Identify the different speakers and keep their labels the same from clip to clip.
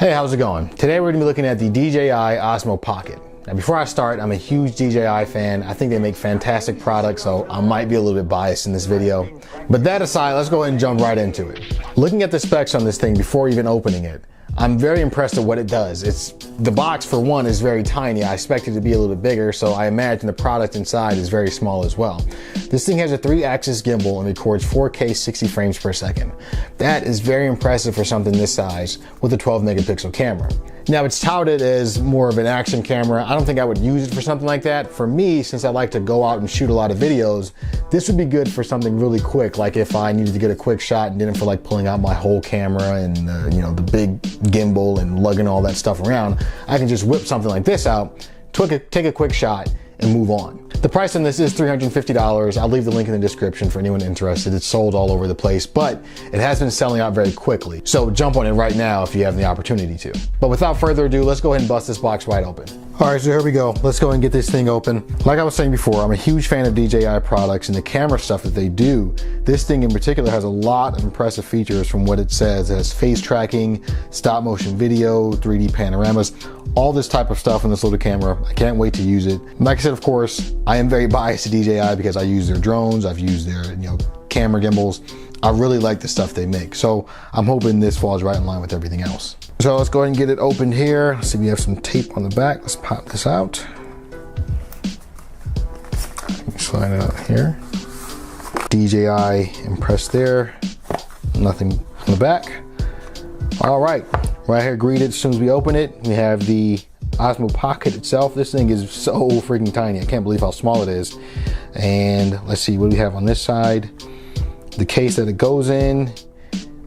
Speaker 1: Hey, how's it going? Today we're gonna be looking at the DJI Osmo Pocket. Now before I start, I'm a huge DJI fan. I think they make fantastic products, so I might be a little bit biased in this video. But that aside, let's go ahead and jump right into it. Looking at the specs on this thing before even opening it, I'm very impressed at what it does. The box, for one, is very tiny. I expect it to be a little bit bigger, so I imagine the product inside is very small as well. This thing has a 3-axis gimbal and records 4K 60 frames per second. That is very impressive for something this size with a 12 megapixel camera. Now, it's touted as more of an action camera. I don't think I would use it for something like that. For me, since I like to go out and shoot a lot of videos, this would be good for something really quick, like if I needed to get a quick shot and didn't feel like pulling out my whole camera and the big gimbal and lugging all that stuff around. I can just whip something like this out, take a quick shot, and move on. The price on this is $350. I'll leave the link in the description for anyone interested. It's sold all over the place, but it has been selling out very quickly. So jump on it right now if you have the opportunity to. But without further ado, let's go ahead and bust this box wide open. All right, so here we go. Let's go ahead and get this thing open. Like I was saying before, I'm a huge fan of DJI products and the camera stuff that they do. This thing in particular has a lot of impressive features from what it says. It has face tracking, stop motion video, 3D panoramas, all this type of stuff in this little camera. I can't wait to use it. Like I said, of course, I am very biased to DJI because I use their drones, I've used their camera gimbals. I really like the stuff they make. So I'm hoping this falls right in line with everything else. So let's go ahead and get it opened here. Let's see, we have some tape on the back. Let's pop this out. Slide it out here. DJI impressed there. Nothing on the back. All right, right here greeted as soon as we open it. We have the Osmo Pocket itself. This thing is so freaking tiny. I can't believe how small it is. And let's see what we have on this side. The case that it goes in.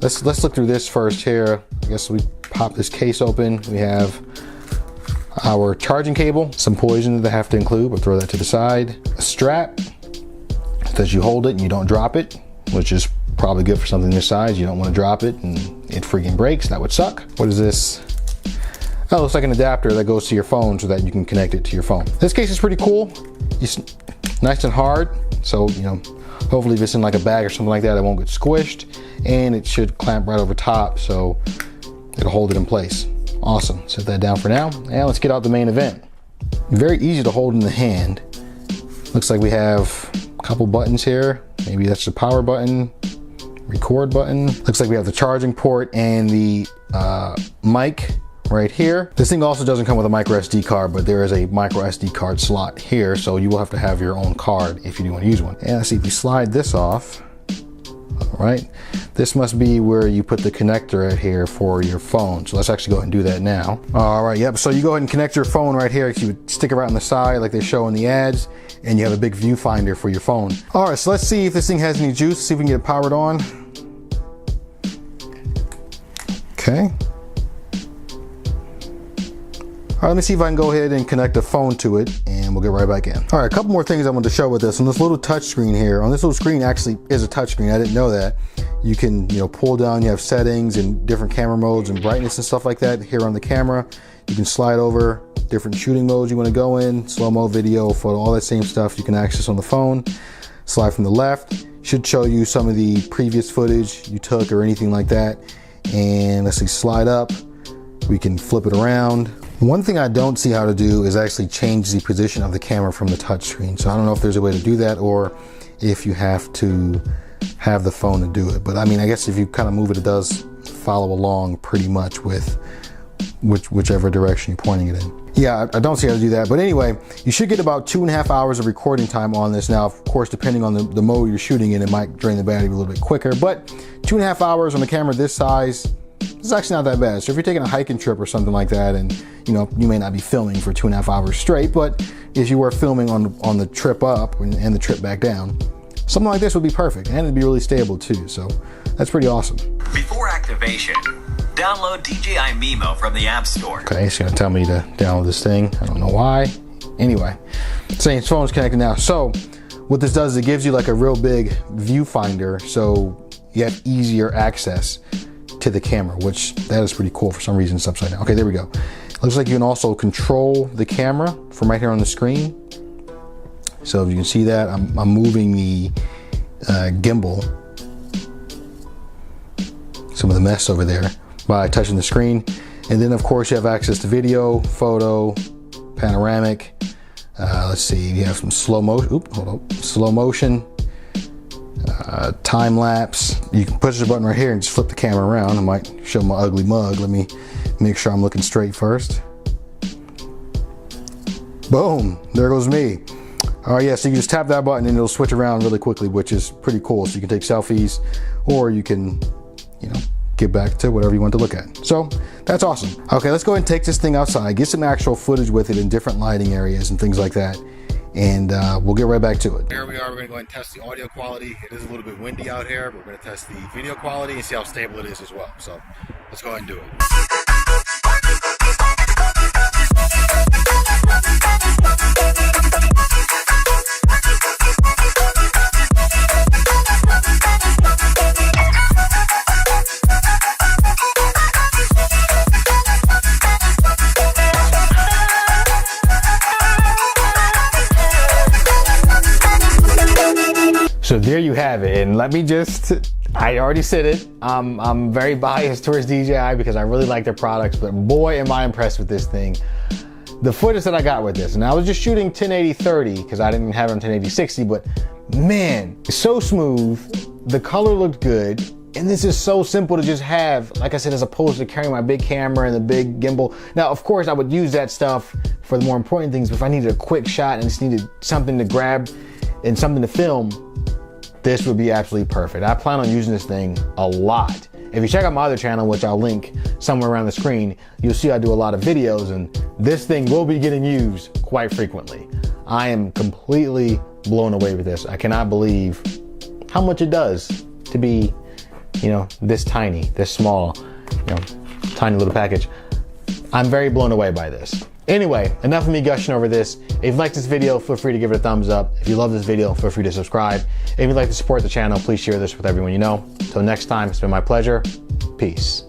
Speaker 1: Let's look through this first here. I guess we pop this case open. We have our charging cable, some poison that I have to include, but throw that to the side. A strap that you hold it and you don't drop it, which is probably good for something this size. You don't want to drop it and it freaking breaks. That would suck. What is this? Oh, it looks like an adapter that goes to your phone so that you can connect it to your phone. This case is pretty cool. It's nice and hard. So, hopefully if it's in like a bag or something like that, it won't get squished, and it should clamp right over top so it'll hold it in place. Awesome. Set that down for now. And let's get out the main event. Very easy to hold in the hand. Looks like we have a couple buttons here. Maybe that's the power button, record button. Looks like we have the charging port and the mic right here. This thing also doesn't come with a micro SD card, but there is a micro SD card slot here, so you will have to have your own card if you do want to use one. And let's see, if we slide this off, all right, this must be where you put the connector right here for your phone. So let's actually go ahead and do that now. All right, yep, so you go ahead and connect your phone right here. You would stick it right on the side like they show in the ads, and you have a big viewfinder for your phone. All right, so let's see if this thing has any juice, see if we can get it powered on. Okay. All right, let me see if I can go ahead and connect a phone to it, and we'll get right back in. All right, a couple more things I want to show with this. On this little touch screen here, on this little screen actually is a touch screen. I didn't know that. You can, pull down, you have settings and different camera modes and brightness and stuff like that here on the camera. You can slide over different shooting modes you want to go in, slow-mo, video, photo, all that same stuff you can access on the phone. Slide from the left, should show you some of the previous footage you took or anything like that. And let's see, slide up, we can flip it around. One thing I don't see how to do is actually change the position of the camera from the touch screen. So I don't know if there's a way to do that or if you have to have the phone to do it. But I mean, I guess if you kind of move it, it does follow along pretty much with whichever direction you're pointing it in. Yeah, I don't see how to do that. But anyway, you should get about 2.5 hours of recording time on this. Now, of course, depending on the mode you're shooting in, it might drain the battery a little bit quicker. But 2.5 hours on a camera this size, it's actually not that bad. So if you're taking a hiking trip or something like that, and you may not be filming for 2.5 hours straight, but if you were filming on the trip up and the trip back down, something like this would be perfect, and it'd be really stable too. So that's pretty awesome.
Speaker 2: Before activation, download DJI Mimo from the App Store. Okay,
Speaker 1: it's gonna tell me to download this thing. I don't know why. Anyway, saying its phone's connected now. So what this does is it gives you like a real big viewfinder, so you have easier access to the camera, which that is pretty cool. For some reason it's upside down. Okay, there we go. Looks like you can also control the camera from right here on the screen. So if you can see that, I'm moving the gimbal, some of the mess over there, by touching the screen. And then of course you have access to video, photo, panoramic. Let's see, you have some slow motion, time lapse. You can push the button right here and just flip the camera around. I might show my ugly mug. Let me make sure I'm looking straight first. Boom, there goes me. All right, yeah, so you can just tap that button and it'll switch around really quickly, which is pretty cool. So you can take selfies, or you can, you know, get back to whatever you want to look at. So that's awesome. Okay, let's go ahead and take this thing outside, get some actual footage with it in different lighting areas and things like that. And we'll get right back to it. Here we are, we're gonna go ahead and test the audio quality. It is a little bit windy out here, but we're gonna test the video quality and see how stable it is as well. So let's go ahead and do it. So there you have it, and let me just, I already said it, I'm very biased towards DJI because I really like their products, but boy am I impressed with this thing. The footage that I got with this, and I was just shooting 1080-30 because I didn't have it on 1080-60, but man, it's so smooth, the color looked good, and this is so simple to just have, like I said, as opposed to carrying my big camera and the big gimbal. Now, of course, I would use that stuff for the more important things, but if I needed a quick shot and just needed something to grab and something to film, this would be absolutely perfect. I plan on using this thing a lot. If you check out my other channel, which I'll link somewhere around the screen, you'll see I do a lot of videos, and this thing will be getting used quite frequently. I am completely blown away with this. I cannot believe how much it does to be, you know, this tiny, this small, you know, tiny little package. I'm very blown away by this. Anyway, enough of me gushing over this. If you like this video, feel free to give it a thumbs up. If you love this video, feel free to subscribe. If you'd like to support the channel, please share this with everyone you know. Till next time, it's been my pleasure. Peace.